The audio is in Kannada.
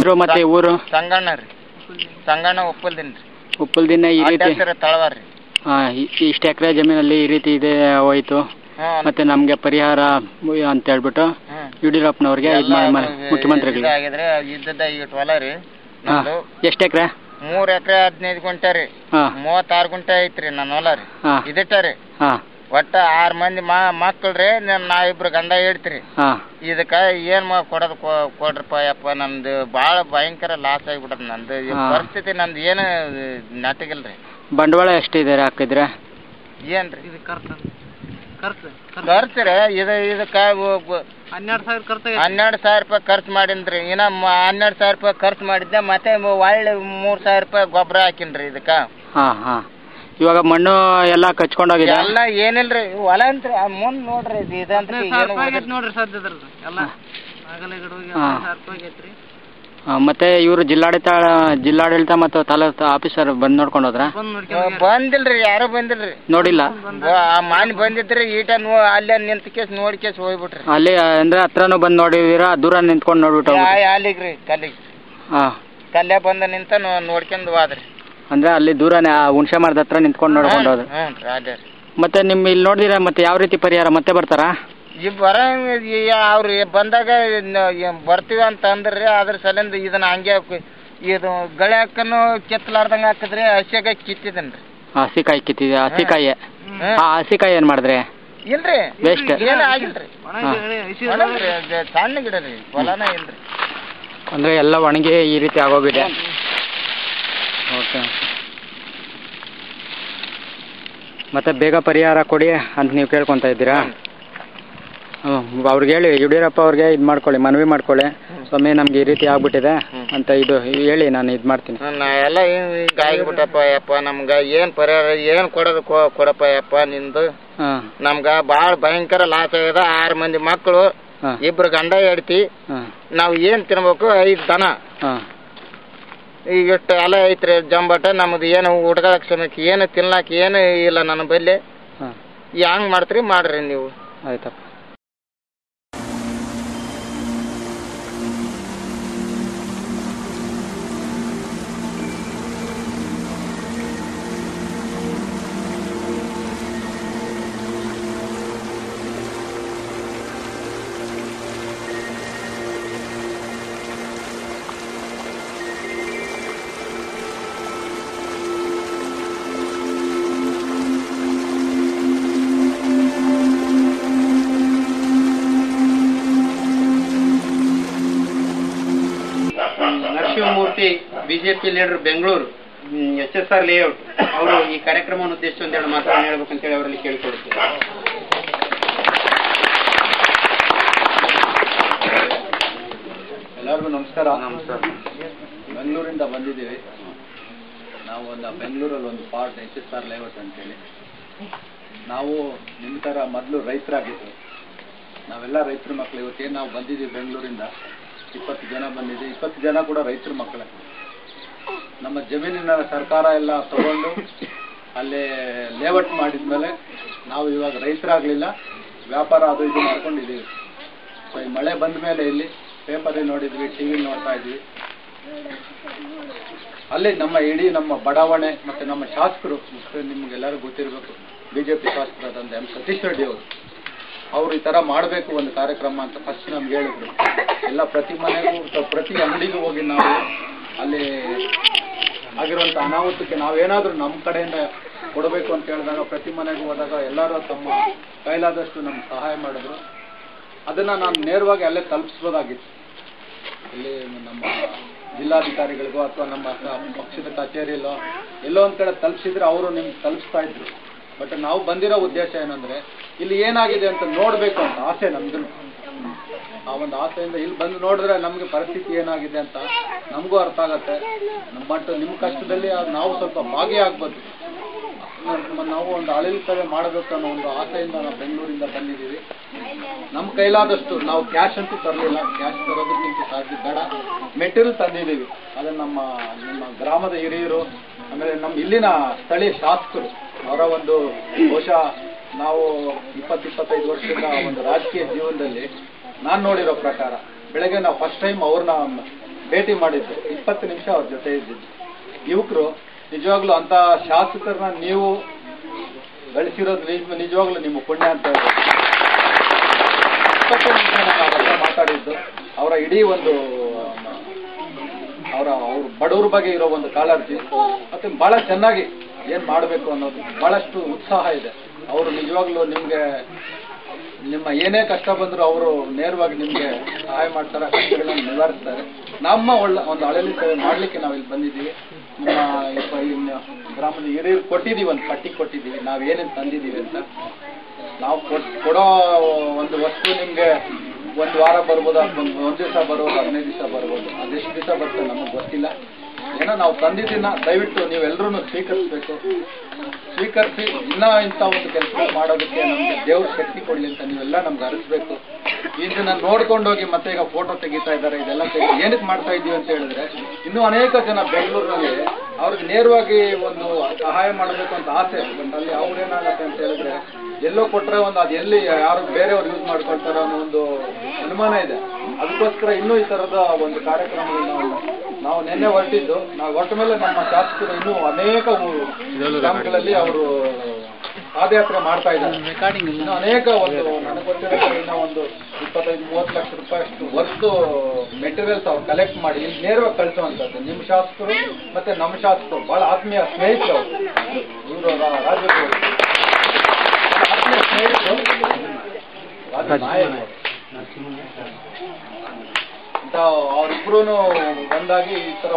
ಹೆಸರು ಮತ್ತೆ ಊರು? ಸಂಗಣ್ಣ ರೀ, ಸಂಗಣ್ಣ ಉಪ್ಪಲ್ದಿನ ರೀ. ಉಪ್ಪಲ್ದಿನ ಈ ರೀತಿ ತಳವಾರ ರೀ. ಇಷ್ಟು ಎಕರೆ ಜಮೀನಲ್ಲಿ ಈ ರೀತಿ ಇದೆ ಹೋಯ್ತು, ಮತ್ತೆ ನಮ್ಗೆ ಪರಿಹಾರ ಅಂತ ಹೇಳ್ಬಿಟ್ಟು ಯಡಿಯೂರಪ್ಪನವ್ರಿಗೆ ಮುಖ್ಯಮಂತ್ರಿಗಳಿಗೆ ಇದ್ದದ ಇಟ್ಟು ಹೊಲ ರೀ. ಎಷ್ಟು ಎಕರೆ? 3 ಎಕರೆ 15 ಗುಂಟೆ ರೀ. 36 ಗುಂಟೆ ಐತ್ರಿ ನನ್ನ ಹೊಲ ರೀ. ಇದಿಟ್ಟ ರೀ. ಒಟ್ಟ 6 ಮಂದಿ ಮಕ್ಕಳ್ರಿ, ನಾವಿಬ್ರು ಗಂಡ ಹೇಳ್ತೀರಿ. ಇದಕ್ಕ ಏನ್ ಕೊಡೋದು ಕೊಡ್ರಪ್ಪ ಯಪ್ಪ. ನಂದು ಬಾಳ ಭಯಂಕರ ಲಾಸ್ ಆಗಿಬಿಟ್ಟದ. ನಂದು ಪರಿಸ್ಥಿತಿ ನಂದು ಏನು ನೆಟ್ಟಗಿಲ್ರಿ. ಬಂಡವಾಳ ಎಷ್ಟಿದೆ ಹಾಕಿದ್ರೆ? ಏನ್ರಿ ಖರ್ಚು ರೀ? ಇದಕ್ಕ 12,000 ರೂಪಾಯಿ ಖರ್ಚು ಮಾಡಿನ್ರಿ. ಇನ್ನ 12,000 ರೂಪಾಯಿ ಖರ್ಚು ಮಾಡಿದ್ದೆ. ಮತ್ತೆ ಒಳ್ಳೆ 3,000 ರೂಪಾಯಿ ಗೊಬ್ಬರ ಹಾಕಿನ್ರಿ ಇದಕ್ಕ. ಇವಾಗ ಮಣ್ಣು ಎಲ್ಲ ಕಚ್ಕೊಂಡೋಗಿದೆ. ಎಲ್ಲ ಏನಿಲ್ರಿ ಹೊಲ ಅಂತ್ರಿ. ಮುಂದ್ ನೋಡ್ರಿ ಇದಂತ ನೋಡ್ರಿ ಸದ್ಯದ್ರದ್ದು ಎಲ್ಲ ಮತ್ತೆ ಇವರು ಜಿಲ್ಲಾಡಳಿತ ಮತ್ತು ತಾಲೂಕು ಆಫೀಸರ್ ಬಂದ್ ನೋಡ್ಕೊಂಡು ಹೋದ್ರ? ಬಂದಿಲ್ರಿ, ಯಾರು ಬಂದಿಲ್ರಿ. ನೋಡಿಲ್ಲ? ಮಾನ್ ಬಂದಿದ್ರಿ. ಈಟ ಅಲ್ಲೇ ನಿಂತ ಕೇಸ್ ನೋಡಿ ಕೇಸ್ ಹೋಗ್ಬಿಟ್ರಿ. ಅಲ್ಲಿ ಅಂದ್ರೆ ಹತ್ರನೂ ಬಂದ್ ನೋಡಿದೀರಾ? ದೂರ ನಿಂತ್ಕೊಂಡು ನೋಡ್ಬಿಟ್ಟು ಅಲ್ಲಿಗ್ರಿ ಕಲ್ಯ ಬಂದ ನಿಂತ ನೋಡ್ಕೊಂಡ್ ಹೋದ್ರಿ. ಅಂದ್ರೆ ಅಲ್ಲಿ ದೂರನೇ ಹುಣಸೆ ಮರದ ಹತ್ರ ನಿಂತ್ಕೊಂಡು ನೋಡ್ಕೊಂಡು ಹೋದ್ರಿ. ಮತ್ತೆ ನಿಮ್ ಇಲ್ಲಿ ನೋಡಿದಿರ ಮತ್ತೆ ಯಾವ ರೀತಿ ಪರಿಹಾರ ಮತ್ತೆ ಬರ್ತಾರಾ? ಅವ್ರು ಬಂದಾಗ ಬರ್ತೀವಿ ಅಂತ ಅಂದ್ರಿ. ಅದ್ರ ಸಲಿಂದ ಇದನ್ನ ಹಂಗೆ ಇದು ಗಳೆ ಹಾಕನು ಕೆತ್ತಲಾರ್ದಂಗ ಹಾಕಿದ್ರಿ. ಹಸಿಯಾಗ ಕಿತ್ತಿದನ್ರಿ. ಹಸಿಕಾಯಿ ಕಿತ್ತಿದೆ? ಹಸಿಕಾಯಿ ಏನ್ ಮಾಡಿದ್ರಿ? ಇಲ್ರಿ, ವೇಸ್ಟ್ ಏನ ಆಗಿಲ್ರಿ. ಸಣ್ಣ ಗಿಡ ರೀ, ಹೊಲನ ಇಲ್ರಿ. ಅಂದ್ರೆ ಎಲ್ಲ ಒಣಗಿ ಈ ರೀತಿ ಆಗೋಗಿದೆ. ಓಕೆ, ಮತ್ತೆ ಬೇಗ ಪರಿಹಾರ ಕೊಡಿ ಅಂತ ನೀವು ಕೇಳ್ಕೊತಾ ಇದ್ದೀರಾ? ಅವ್ರಿಗೆ ಹೇಳಿ, ಯಡಿಯೂರಪ್ಪ ಅವ್ರಿಗೆ ಇದು ಮಾಡ್ಕೊಳ್ಳಿ, ಮನವಿ ಮಾಡ್ಕೊಳ್ಳಿ. ಸ್ವಾಮಿ ನಮ್ಗೆ ಈ ರೀತಿ ಆಗ್ಬಿಟ್ಟಿದೆ ಅಂತ ಇದು ಹೇಳಿ, ನಾನು ಇದು ಮಾಡ್ತೀನಿ. ಎಲ್ಲ ಹಿಂಗ ಆಗಿಬಿಟ್ಟಪ್ಪ ಯಪ್ಪ. ನಮ್ಗ ಏನ್ ಪರಿಹಾರ ಏನ್ ಕೊಡೋದು ಕೊಡಪ್ಪ ಯಪ್ಪ ನಿಂದು. ನಮ್ಗ ಬಾಳ ಭಯಂಕರ ಲಾಸ್ ಆಗ್ಯದ. 6 ಮಂದಿ ಮಕ್ಕಳು, 2 ಗಂಡ ಹೆಂಡತಿ. ನಾವ್ ಏನ್ ತಿನ್ಬೇಕು? 5 ದನ. ಈಗ ಎಷ್ಟು ಎಲ್ಲ ಐತ್ರಿ ಜಂಬಟ. ನಮ್ದು ಏನು ಹುಡುಗ ಕ್ಷಮಕ್ಕೆ ಏನು ತಿನ್ಲಾಕ ಏನು ಇಲ್ಲ ನನ್ನ ಬಲ್ಲಿ. ಹೆಂಗ್ ಮಾಡ್ತೀರಿ ಮಾಡ್ರಿ ನೀವು. ಆಯ್ತಪ್ಪ. Narasimhamurthy BJP leader Bengaluru SSR layout ಅವರು ಈ ಕಾರ್ಯಕ್ರಮವನ್ನು ಉದ್ದೇಶಿಸಿ ಒಂದೆರಡು ಮಾತುಗಳನ್ನು ಹೇಳ್ಬೇಕಂತೇಳಿ ಅವರಲ್ಲಿ ಕೇಳಿಕೊಳ್ಳುತ್ತೇವೆ. ಎಲ್ಲರಿಗೂ ನಮಸ್ಕಾರ. ಬೆಂಗಳೂರಿಂದ ಬಂದಿದ್ದೀವಿ ನಾವು. ಬೆಂಗಳೂರಲ್ಲಿ ಒಂದು ಪಾರ್ಟ್ SSR ಲೇಔಟ್ ಅಂತೇಳಿ. ನಾವು ನಿಮ್ಮ ಥರ ಮೊದಲು ರೈತರಾಗಿದ್ದು, ನಾವೆಲ್ಲ ರೈತರ ಮಕ್ಕಳು. ಇವತ್ತೇನು ನಾವು ಬಂದಿದ್ದೀವಿ ಬೆಂಗಳೂರಿಂದ 20 ಜನ ಬಂದಿದ್ದೀವಿ. 20 ಜನ ಕೂಡ ರೈತರ ಮಕ್ಕಳೇ. ನಮ್ಮ ಜಮೀನಿನ ಸರ್ಕಾರ ಎಲ್ಲ ತಗೊಂಡು ಅಲ್ಲೇ ಲೇಔಟ್ ಮಾಡಿದ್ಮೇಲೆ ನಾವು ಇವಾಗ ರೈತರಾಗಲಿಲ್ಲ, ವ್ಯಾಪಾರ ಅದು ಇದು ಮಾಡ್ಕೊಂಡಿದ್ದೀವಿ. ಸೊ ಈ ಮಳೆ ಬಂದ ಮೇಲೆ ಇಲ್ಲಿ ಪೇಪರಲ್ಲಿ ನೋಡಿದ್ವಿ, TV ನೋಡ್ತಾ ಇದ್ವಿ. ಅಲ್ಲಿ ಇಡೀ ನಮ್ಮ ಬಡಾವಣೆ ಮತ್ತು ನಮ್ಮ ಶಾಸಕರು, ನಿಮಗೆಲ್ಲರೂ ಗೊತ್ತಿರಬೇಕು, BJP ಶಾಸಕರಾದಂಥ M. ಸತೀಶ್ ರೆಡ್ಡಿ ಅವರು ಈ ಥರ ಮಾಡಬೇಕು ಒಂದು ಕಾರ್ಯಕ್ರಮ ಅಂತ ಫಸ್ಟ್ ನಮ್ಗೆ ಹೇಳಿದ್ರು. ಎಲ್ಲ ಪ್ರತಿ ಮನೆಗೂ ಪ್ರತಿ ಅಂಗಡಿಗೂ ಹೋಗಿ ನಾವು ಅಲ್ಲಿ ಆಗಿರುವಂಥ ಅನಾಹುತಕ್ಕೆ ನಾವೇನಾದರೂ ನಮ್ಮ ಕಡೆಯಿಂದ ಕೊಡಬೇಕು ಅಂತ ಹೇಳಿದಾಗ ಪ್ರತಿ ಮನೆಗೂ ಹೋದಾಗ ಎಲ್ಲರೂ ತಮ್ಮ ಕೈಲಾದಷ್ಟು ನಮ್ಗೆ ಸಹಾಯ ಮಾಡಿದ್ರು. ಅದನ್ನು ನಾನು ನೇರವಾಗಿ ಅಲ್ಲೇ ತಲುಪಿಸ್ಬೋದಾಗಿತ್ತು. ಇಲ್ಲಿ ನಮ್ಮ ಜಿಲ್ಲಾಧಿಕಾರಿಗಳಿಗೋ ಅಥವಾ ನಮ್ಮ ಪಕ್ಷದ ಕಚೇರಿಯಲ್ಲೋ ಎಲ್ಲೋ ಒಂದು ಕಡೆ ತಲುಪಿಸಿದ್ರೆ ಅವರು ನಿಮ್ಗೆ ತಲುಪಿಸ್ತಾ ಇದ್ರು. ಬಟ್ ನಾವು ಬಂದಿರೋ ಉದ್ದೇಶ ಏನಂದರೆ ಇಲ್ಲಿ ಏನಾಗಿದೆ ಅಂತ ನೋಡಬೇಕು ಅಂತ ಆಸೆ ನಮ್ದು. ಆ ಒಂದು ಆಸೆಯಿಂದ ಇಲ್ಲಿ ಬಂದು ನೋಡಿದ್ರೆ ನಮಗೆ ಪರಿಸ್ಥಿತಿ ಏನಾಗಿದೆ ಅಂತ ನಮಗೂ ಅರ್ಥ ಆಗತ್ತೆ. ನಿಮ್ಮ ಕಷ್ಟದಲ್ಲಿ ನಾವು ಸ್ವಲ್ಪ ಭಾಗಿಯಾಗ್ಬೋದು. ನಾವು ಒಂದು ಅಳಿಲು ಮಾಡಬೇಕು ಅನ್ನೋ ಒಂದು ಆಸೆಯಿಂದ ನಾವು ಬೆಂಗಳೂರಿಂದ ಬಂದಿದ್ದೀವಿ. ನಮ್ಮ ಕೈಲಾದಷ್ಟು ನಾವು ಕ್ಯಾಶ್ ಅಂತೂ ತರಲಿಲ್ಲ. ಕ್ಯಾಶ್ ತರೋದಕ್ಕಿಂತ ಸಾಧ್ಯ ಬೇಡ, ಮೆಟೀರಿಯಲ್ ತಂದಿದ್ದೀವಿ. ಅದನ್ನು ನಮ್ಮ ಗ್ರಾಮದ ಹಿರಿಯರು, ಆಮೇಲೆ ನಮ್ಮ ಇಲ್ಲಿನ ಸ್ಥಳೀಯ ಶಾಸಕರು ಅವರ ಒಂದು ಬಹುಶಃ ನಾವು 20-25 ವರ್ಷದಿಂದ ಒಂದು ರಾಜಕೀಯ ಜೀವನದಲ್ಲಿ ನಾನು ನೋಡಿರೋ ಪ್ರಕಾರ ಬೆಳಗ್ಗೆ ನಾವು ಫಸ್ಟ್ ಟೈಮ್ ಅವ್ರನ್ನ ಭೇಟಿ ಮಾಡಿದ್ದು, 20 ನಿಮಿಷ ಅವ್ರ ಜೊತೆ ಇದ್ದಿದ್ದು. ಯುವಕರು ನಿಜವಾಗ್ಲೂ ಅಂತ ಶಾಸಕರನ್ನ ನೀವು ಗಳಿಸಿರೋದು ನಿಜವಾಗ್ಲೂ ನಿಮ್ಮ ಪುಣ್ಯ ಅಂತ ಹೇಳ್ಬೋದು. 20 ನಿಮಿಷ ನಾನು ಮಾತಾಡಿದ್ದು ಅವರ ಇಡೀ ಒಂದು ಅವ್ರ ಬಡವ್ರ ಬಗ್ಗೆ ಇರೋ ಒಂದು ಕಾಳಜಿ ಮತ್ತೆ ಬಹಳ ಚೆನ್ನಾಗಿ ಏನ್ ಮಾಡಬೇಕು ಅನ್ನೋದು ಬಹಳಷ್ಟು ಉತ್ಸಾಹ ಇದೆ. ಅವರು ನಿಜವಾಗ್ಲೂ ನಿಮ್ಗೆ ನಿಮ್ಮ ಏನೇ ಕಷ್ಟ ಬಂದ್ರು ಅವರು ನೇರವಾಗಿ ನಿಮ್ಗೆ ಸಹಾಯ ಮಾಡ್ತಾರೆ, ಕಷ್ಟಗಳನ್ನ ನಿವಾರಿಸ್ತಾರೆ. ನಮ್ಮ ಒಂದು ಹಳೆಯಲ್ಲಿ ಸೇವೆ ಮಾಡ್ಲಿಕ್ಕೆ ನಾವಿಲ್ಲಿ ಬಂದಿದ್ದೀವಿ. ನಿಮ್ಮ ಗ್ರಾಮದ ಹಿರಿಯರು ಕೊಟ್ಟಿದ್ದೀವಿ, ಒಂದು ಪಟ್ಟಿ ಕೊಟ್ಟಿದ್ದೀವಿ ನಾವ್ ಏನೇನು ತಂದಿದ್ದೀವಿ ಅಂತ. ನಾವು ಕೊಡೋ ಒಂದು ವಸ್ತು ನಿಮ್ಗೆ 1 ವಾರ ಬರ್ಬೋದು, 1 ದಿವಸ ಬರ್ಬೋದು, 15 ದಿವಸ ಬರ್ಬೋದು. ಅದೆಷ್ಟು ದಿವಸ ಬರ್ತದೆ ನಮಗೆ ಗೊತ್ತಿಲ್ಲ. ಏನೋ ನಾವು ತಂದಿದ್ದನ್ನ ದಯವಿಟ್ಟು ನೀವೆಲ್ಲರೂ ಸ್ವೀಕರಿಸಬೇಕು. ಸ್ವೀಕರಿಸಿ ಇನ್ನೂ ಇಂಥ ಒಂದು ಕೆಲಸ ಮಾಡೋದಕ್ಕೆ ನಮ್ಗೆ ದೇವ್ರ ಶಕ್ತಿ ಕೊಡ್ಲಿ ಅಂತ ನೀವೆಲ್ಲ ನಮ್ಗೆ ಅರಿಸ್ಬೇಕು. ಇದನ್ನ ನೋಡ್ಕೊಂಡೋಗಿ ಮತ್ತೆ ಈಗ ಫೋಟೋ ತೆಗಿತಾ ಇದ್ದಾರೆ, ಇದೆಲ್ಲ ಏನಕ್ಕೆ ಮಾಡ್ತಾ ಇದ್ದೀವಿ ಅಂತ ಹೇಳಿದ್ರೆ ಇನ್ನೂ ಅನೇಕ ಜನ ಬೆಂಗಳೂರಿನಲ್ಲಿ ಅವ್ರಿಗೆ ನೇರವಾಗಿ ಒಂದು ಸಹಾಯ ಮಾಡಬೇಕು ಅಂತ ಆಸೆ. ಬಟ್ ಅಲ್ಲಿ ಅವ್ರೇನಾಗತ್ತೆ ಅಂತ ಹೇಳಿದ್ರೆ ಎಲ್ಲೋ ಕೊಟ್ಟರೆ ಒಂದು ಅದು ಎಲ್ಲಿ ಯಾರು ಬೇರೆಯವ್ರು ಯೂಸ್ ಮಾಡ್ಕೊಳ್ತಾರೋ ಅನ್ನೋ ಒಂದು ಅನುಮಾನ ಇದೆ. ಅದಕ್ಕೋಸ್ಕರ ಇನ್ನೂ ಈ ಥರದ ಒಂದು ಕಾರ್ಯಕ್ರಮಗಳು ನಾವು ನಿನ್ನೆ ಹೊರಟಿದ್ದು. ನಾವು ಹೊರಟ ಮೇಲೆ ನಮ್ಮ ಶಾಸಕರು ಇನ್ನೂ ಅನೇಕ ಗ್ರಾಮಗಳಲ್ಲಿ ಅವರು ಪಾದಯಾತ್ರೆ ಮಾಡ್ತಾ ಇದ್ದಾರೆ. ಇನ್ನು ಅನೇಕ ಒಂದು ನನಗೆ ಗೊತ್ತಿರೋ ಇನ್ನೂ ಒಂದು 25-30 ಲಕ್ಷ ರೂಪಾಯಿ ಅಷ್ಟು ವರ್ಕ್ ಮೆಟೀರಿಯಲ್ಸ್ ಅವ್ರು ಕಲೆಕ್ಟ್ ಮಾಡಿ ಇಲ್ಲಿ ನೇರವಾಗಿ ಕಳಿಸುವಂಥದ್ದು. ನಿಮ್ಮ ಶಾಸಕರು ಮತ್ತೆ ನಮ್ಮ ಶಾಸಕರು ಬಹಳ ಆತ್ಮೀಯ ಸ್ನೇಹಿತರು ಅವರು. ಇವರು ರಾಜ್ಯಗಳು ಆತ್ಮೀಯ ಸ್ನೇಹಿತರು, ನಾಯಕರು ಅಂತ ಅವರಿಬ್ರು ಬಂದಾಗಿ ಈ ತರ